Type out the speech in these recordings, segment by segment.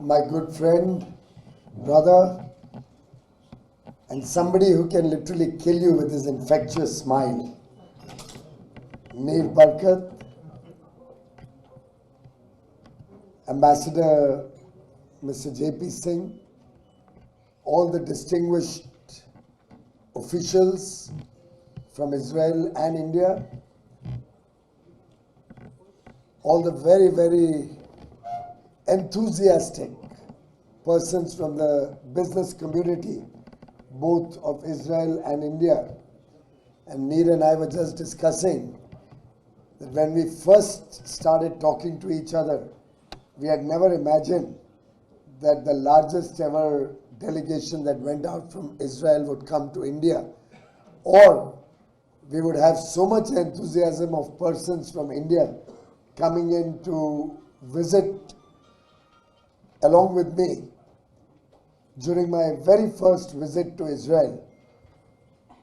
my good friend, brother, and somebody who can literally kill you with his infectious smile, Mir Barkat, Ambassador Mr. J.P. Singh, all the distinguished officials from Israel and India, all the very, very enthusiastic persons from the business community, both of Israel and India. And Neer and I were just discussing that when we first started talking to each other, we had never imagined that the largest ever delegation that went out from Israel would come to India, or we would have so much enthusiasm of persons from India coming in to visit along with me during my very first visit to Israel,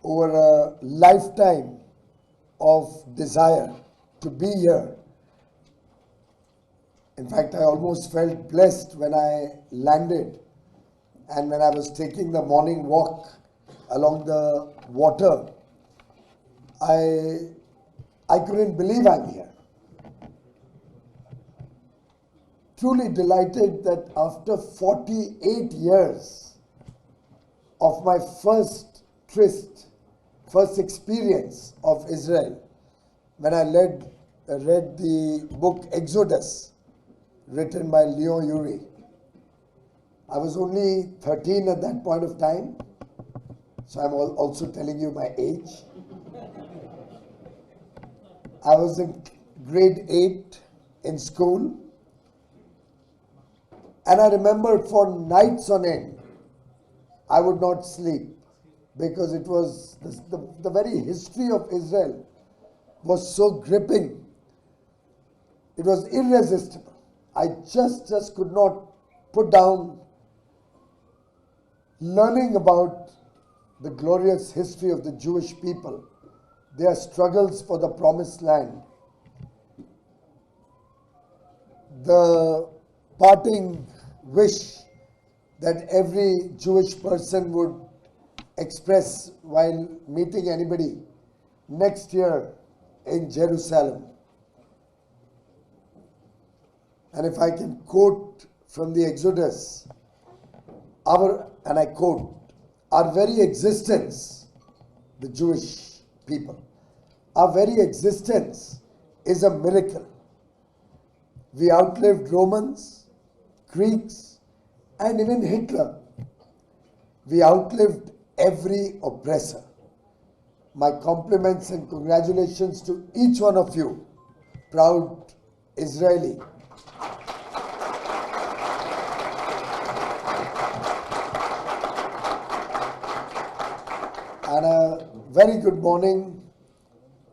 over a lifetime of desire to be here. In fact, I almost felt blessed when I landed and when I was taking the morning walk along the water. I couldn't believe I'm here. Truly delighted that after 48 years of my first tryst, first experience of Israel, when I read the book Exodus, written by Leo Urey. I was only 13 at that point of time, so I'm also telling you my age. I was in grade 8 in school, and I remember for nights on end, I would not sleep because it was the very history of Israel was so gripping. It was irresistible. I just could not put down learning about the glorious history of the Jewish people, their struggles for the promised land, the parting wish that every Jewish person would express while meeting anybody next year in Jerusalem. And if I can quote from the Exodus, and I quote, our very existence, the Jewish people, our very existence is a miracle. We outlived Romans, Greeks, and even Hitler. We outlived every oppressor. My compliments and congratulations to each one of you, proud Israeli. And a very good morning,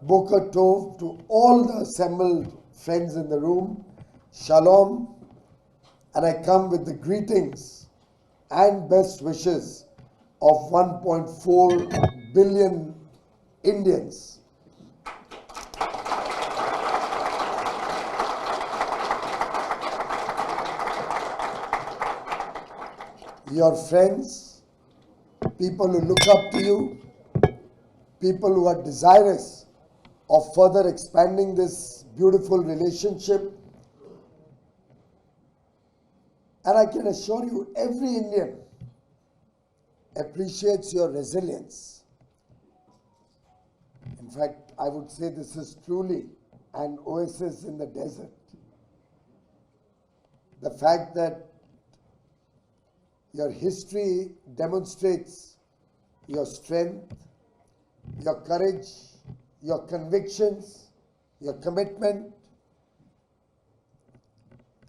Boker Tov, to all the assembled friends in the room. Shalom. And I come with the greetings and best wishes of 1.4 billion Indians. Your friends, people who look up to you, people who are desirous of further expanding this beautiful relationship. And I can assure you, every Indian appreciates your resilience. In fact, I would say this is truly an oasis in the desert. The fact that your history demonstrates your strength, your courage, your convictions, your commitment,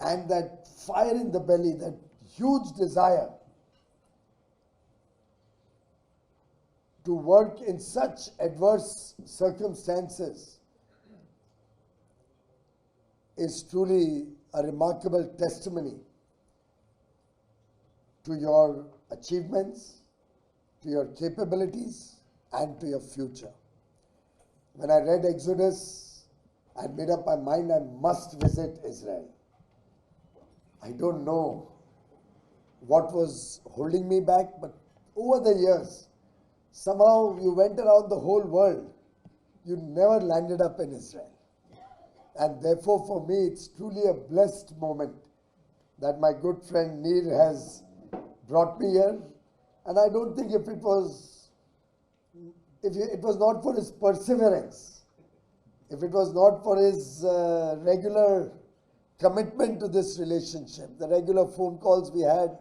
and that fire in the belly, that huge desire to work in such adverse circumstances is truly a remarkable testimony to your achievements, to your capabilities, and to your future. When I read Exodus, I made up my mind I must visit Israel. I don't know what was holding me back. But over the years, somehow you went around the whole world. You never landed up in Israel. And therefore, for me, it's truly a blessed moment that my good friend Neer has brought me here. And I don't think if it was not for his perseverance, if it was not for his regular commitment to this relationship, the regular phone calls we had,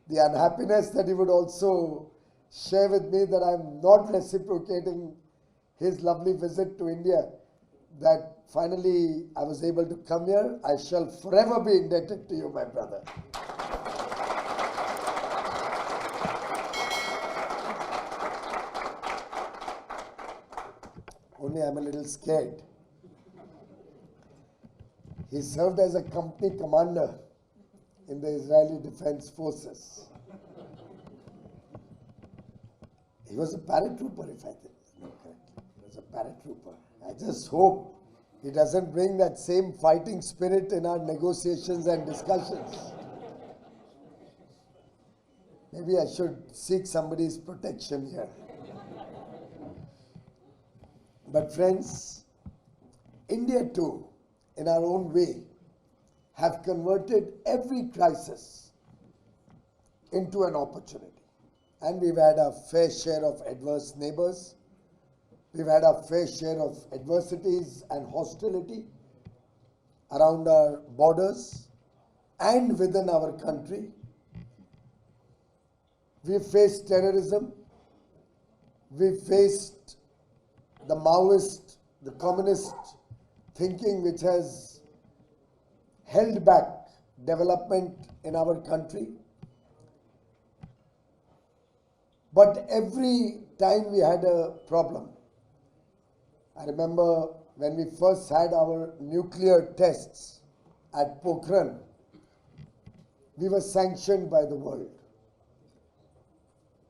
the unhappiness that he would also share with me that I'm not reciprocating his lovely visit to India, that finally I was able to come here. I shall forever be indebted to you, my brother. Only I'm a little scared. He served as a company commander in the Israeli Defense Forces. He was a paratrooper, if I think correctly. He was a paratrooper. I just hope he doesn't bring that same fighting spirit in our negotiations and discussions. Maybe I should seek somebody's protection here. But friends, India too, in our own way, have converted every crisis into an opportunity. And we've had a fair share of adverse neighbors. We've had a fair share of adversities and hostility around our borders and within our country. We've faced terrorism. We've faced the Maoist, the communist thinking which has held back development in our country. But every time we had a problem, I remember when we first had our nuclear tests at Pokhran, we were sanctioned by the world.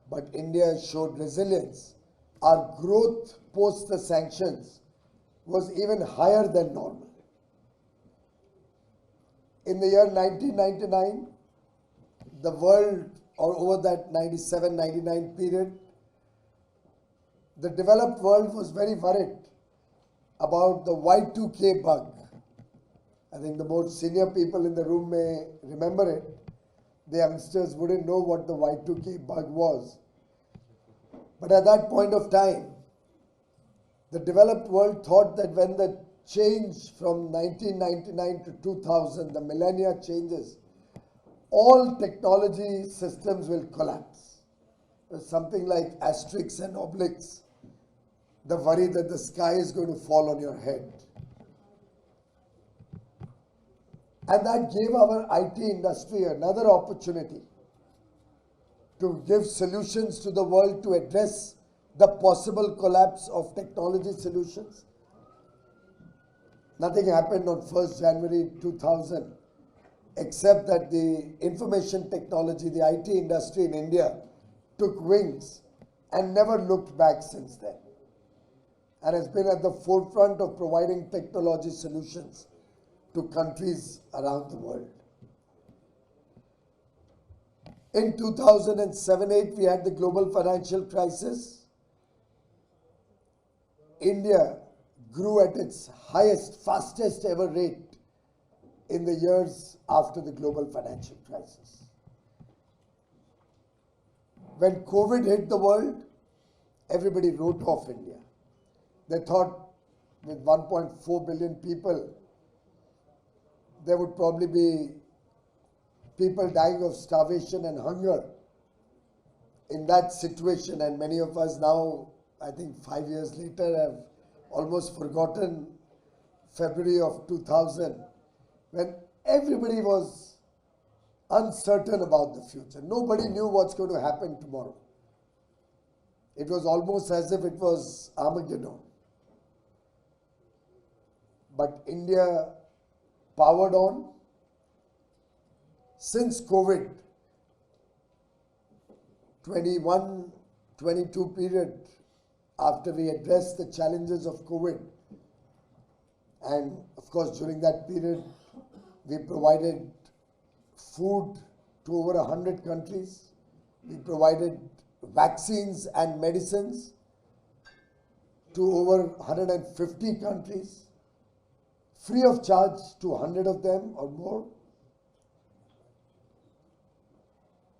But India showed resilience. Our growth post the sanctions was even higher than normal. In the year 1999, the world, or over that 97-99 period, the developed world was very worried about the Y2K bug. I think the more senior people in the room may remember it. The youngsters wouldn't know what the Y2K bug was. But at that point of time, the developed world thought that when the change from 1999 to 2000, the millennia changes, all technology systems will collapse. There's something like asterisks and obliques, the worry that the sky is going to fall on your head. And that gave our IT industry another opportunity to give solutions to the world to address the possible collapse of technology solutions. Nothing happened on 1st January 2000, except that the information technology, the IT industry in India took wings and never looked back since then, and has been at the forefront of providing technology solutions to countries around the world. In 2007-8, we had the global financial crisis. India grew at its highest, fastest ever rate in the years after the global financial crisis. When COVID hit the world, everybody wrote off India. They thought with 1.4 billion people, there would probably be people dying of starvation and hunger in that situation. And many of us now, I think 5 years later, have almost forgotten February of 2000, when everybody was uncertain about the future. Nobody knew what's going to happen tomorrow. It was almost as if it was Armageddon. But India powered on. Since COVID, 21-22 period, after we addressed the challenges of COVID, and of course during that period we provided food to over 100 countries. We provided vaccines and medicines to over 150 countries, free of charge to 100 of them or more.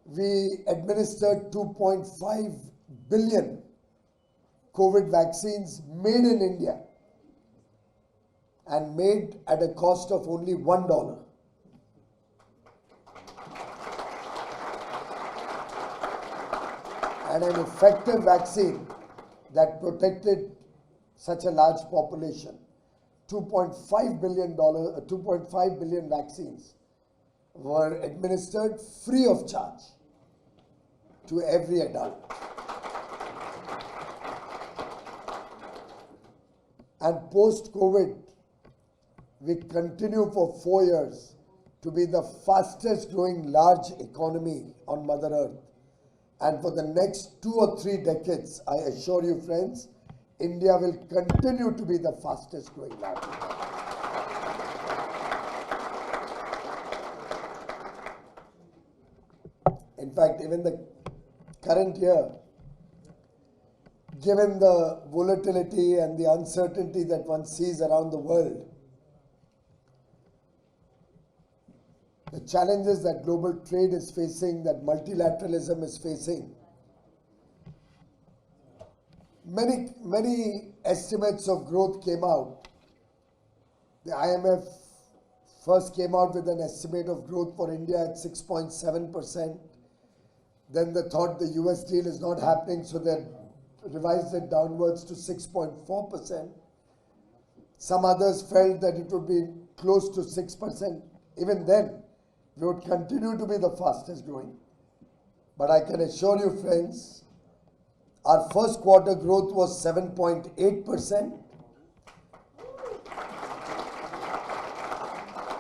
We administered 2.5 billion COVID vaccines made in India and made at a cost of only $1. And an effective vaccine that protected such a large population. $2.5 billion vaccines were administered free of charge to every adult. And post-COVID, we continue for 4 years to be the fastest growing large economy on Mother Earth. And for the next 2 or 3 decades, I assure you friends, India will continue to be the fastest growing large economy. In fact, even the current year, given the volatility and the uncertainty that one sees around the world, the challenges that global trade is facing, that multilateralism is facing, many estimates of growth came out. The IMF first came out with an estimate of growth for India at 6.7%. Then they thought the US deal is not happening, so they revised it downwards to 6.4%. Some others felt that it would be close to 6%. Even then, we would continue to be the fastest growing. But I can assure you friends, our first quarter growth was 7.8%.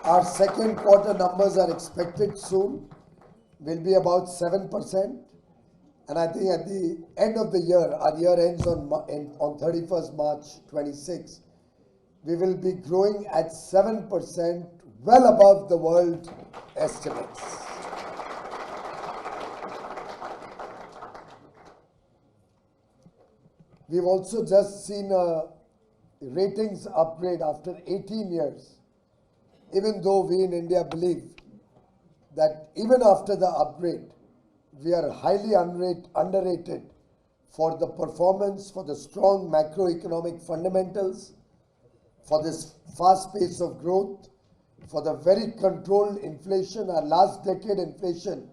Our second quarter numbers are expected soon, will be about 7%. And I think at the end of the year, our year ends on 31st March 26, we will be growing at 7%, well above the world estimates. We've also just seen a ratings upgrade after 18 years, even though we in India believe that even after the upgrade, we are highly underrated for the performance, for the strong macroeconomic fundamentals, for this fast pace of growth, for the very controlled inflation. Our last decade inflation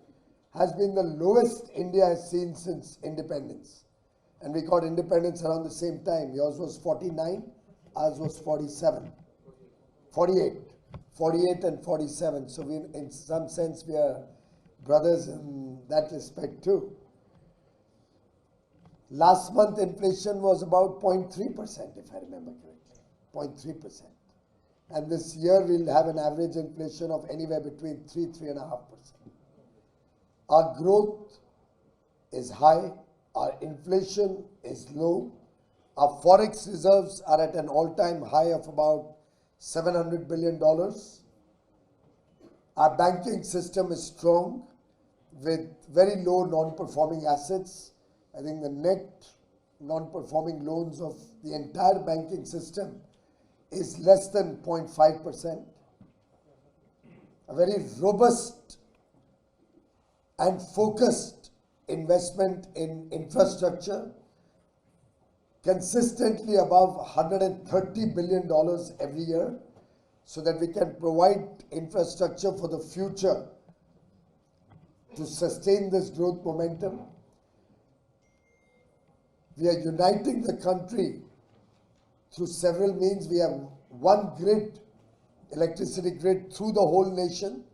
has been the lowest India has seen since independence. And we got independence around the same time. Yours was 49, ours was 47. 48 and 47. So we, in some sense, we are brothers in that respect too. Last month inflation was about 0.3%, if I remember correctly, 0.3%. And this year we'll have an average inflation of anywhere between 3–3.5%. Our growth is high, our inflation is low, our forex reserves are at an all-time high of about $700 billion. Our banking system is strong with very low non-performing assets. I think the net non-performing loans of the entire banking system is less than 0.5%. A very robust and focused investment in infrastructure, consistently above $130 billion every year, so that we can provide infrastructure for the future to sustain this growth momentum. We are uniting the country through several means. We have one grid, electricity grid through the whole nation,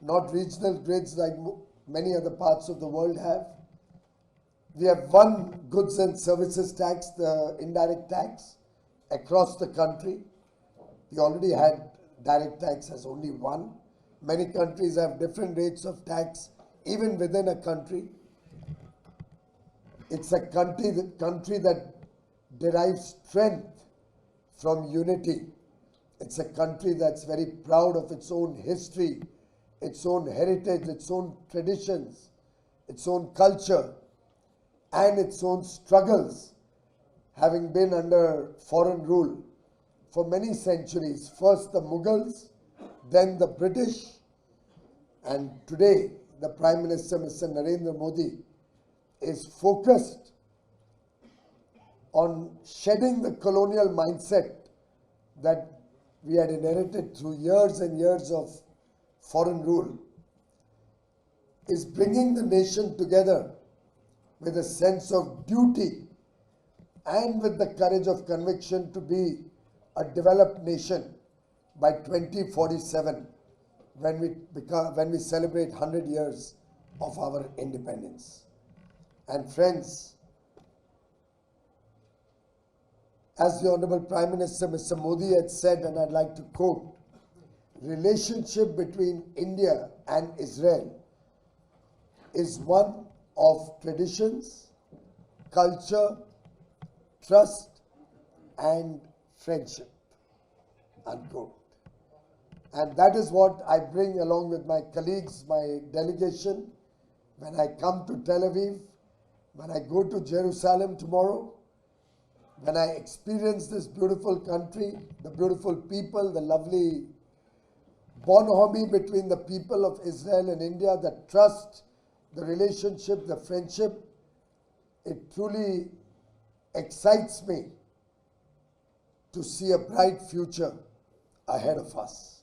not regional grids like many other parts of the world have. We have one goods and services tax, the indirect tax, across the country. We already had direct tax as only one. Many countries have different rates of tax, even within a country. It's a country that derives strength from unity. It's a country that's very proud of its own history, its own heritage, its own traditions, its own culture, and its own struggles, having been under foreign rule for many centuries. First the Mughals, then the British, and today the Prime Minister, Mr. Narendra Modi, is focused on shedding the colonial mindset that we had inherited through years and years of foreign rule, is bringing the nation together with a sense of duty and with the courage of conviction to be a developed nation by 2047, when we celebrate 100 years of our independence. And friends, as the Honorable Prime Minister Mr. Modi had said, and I'd like to quote, relationship between India and Israel is one of traditions, culture, trust, and friendship, unquote. And that is what I bring along with my colleagues, my delegation, when I come to Tel Aviv, when I go to Jerusalem tomorrow, when I experience this beautiful country, the beautiful people, the lovely bonhomie between the people of Israel and India, the trust, the relationship, the friendship, it truly excites me to see a bright future ahead of us.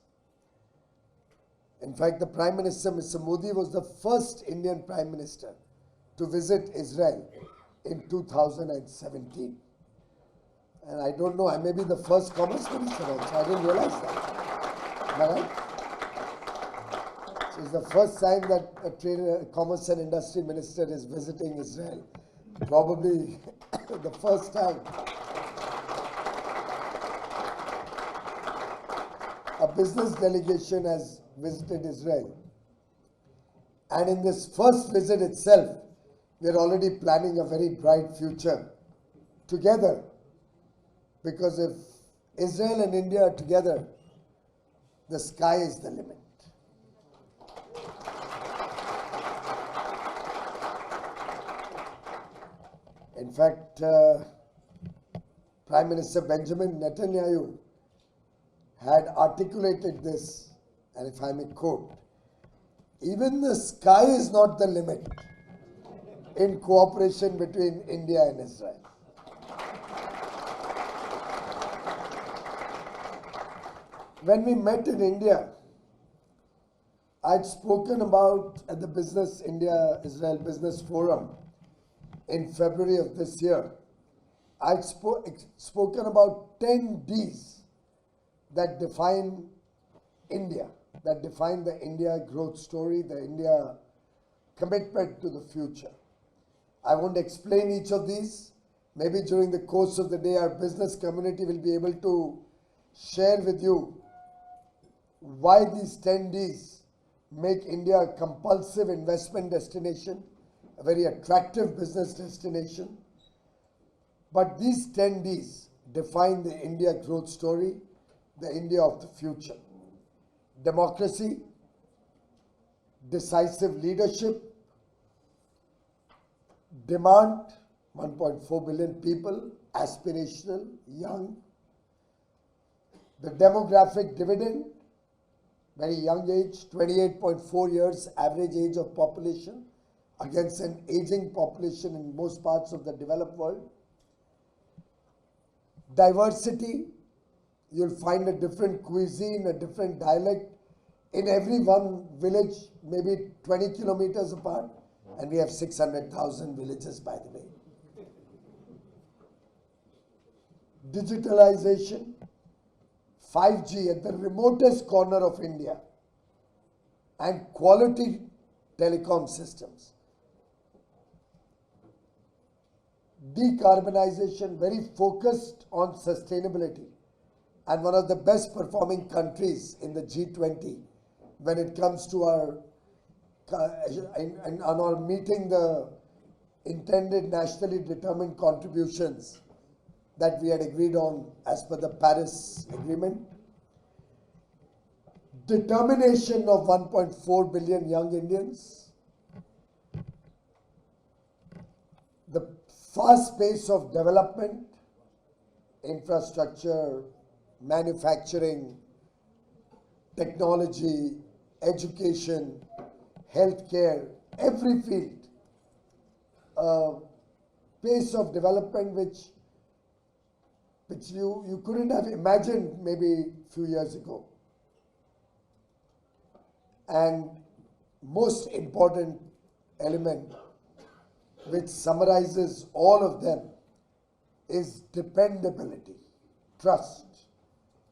In fact, the Prime Minister, Mr. Modi, was the first Indian Prime Minister to visit Israel in 2017. And I don't know, I may be the first Commerce Minister also. I didn't realize that. Am I right? So it's the first time that a Commerce and Industry Minister is visiting Israel. Probably the first time a business delegation has visited Israel. And in this first visit itself, we are already planning a very bright future together. Because if Israel and India are together, the sky is the limit. In fact, Prime Minister Benjamin Netanyahu had articulated this, and if I may quote, even the sky is not the limit in cooperation between India and Israel. When we met in India, I'd spoken about at the Business India-Israel Business Forum in February of this year. I'd spoken about 10 Ds that define India, that define the India growth story, the India commitment to the future. I won't explain each of these. Maybe during the course of the day, our business community will be able to share with you why these 10 Ds make India a compulsive investment destination, a very attractive business destination. But these 10 Ds define the India growth story, the India of the future. Democracy, decisive leadership, demand, 1.4 billion people, aspirational, young. The demographic dividend, very young age, 28.4 years average age of population against an aging population in most parts of the developed world. Diversity, you'll find a different cuisine, a different dialect in every one village, maybe 20 kilometers apart, and we have 600,000 villages, by the way. Digitalization, 5G at the remotest corner of India, and quality telecom systems. Decarbonization, very focused on sustainability, and one of the best performing countries in the G20 when it comes to our meeting the intended nationally determined contributions that we had agreed on as per the Paris Agreement. determination of 1.4 billion young Indians, the fast pace of development, infrastructure, manufacturing, technology, education, healthcare, every field, pace of development which you couldn't have imagined maybe a few years ago. And most important element which summarizes all of them is dependability, trust.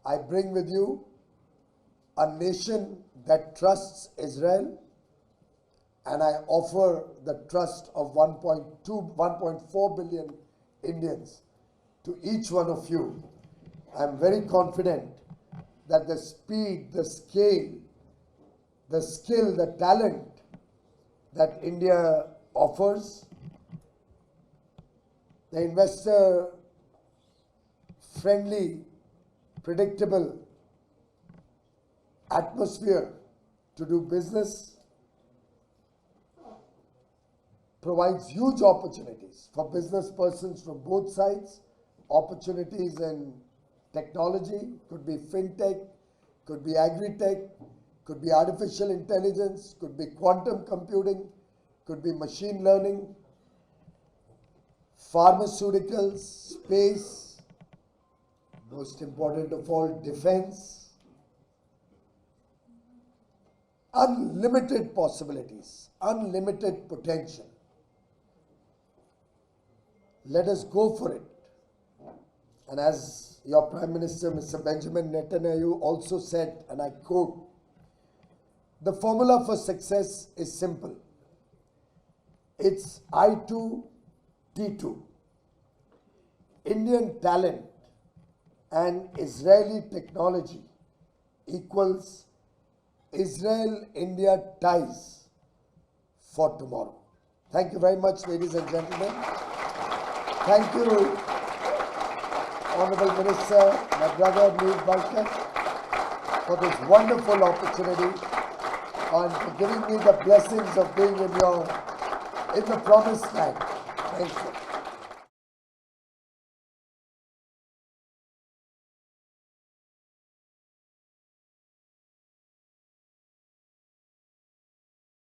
I bring with you a nation that trusts Israel, and I offer the trust of 1.4 billion Indians to each one of you. I'm very confident that the speed, the scale, the skill, the talent that India offers, the investor-friendly, predictable atmosphere to do business provides huge opportunities for business persons from both sides. Opportunities in technology, could be fintech, could be agri-tech, could be artificial intelligence, could be quantum computing, could be machine learning, pharmaceuticals, space, most important of all, defense. Unlimited possibilities, unlimited potential. Let us go for it. And as your Prime Minister, Mr. Benjamin Netanyahu, also said, and I quote, the formula for success is simple. It's I2, T2. Indian talent and Israeli technology equals Israel-India ties for tomorrow. Thank you very much, ladies and gentlemen. Thank you, Honorable Minister, my brother Mir Balkan, for this wonderful opportunity and for giving me the blessings of being in the promised land. Thank you.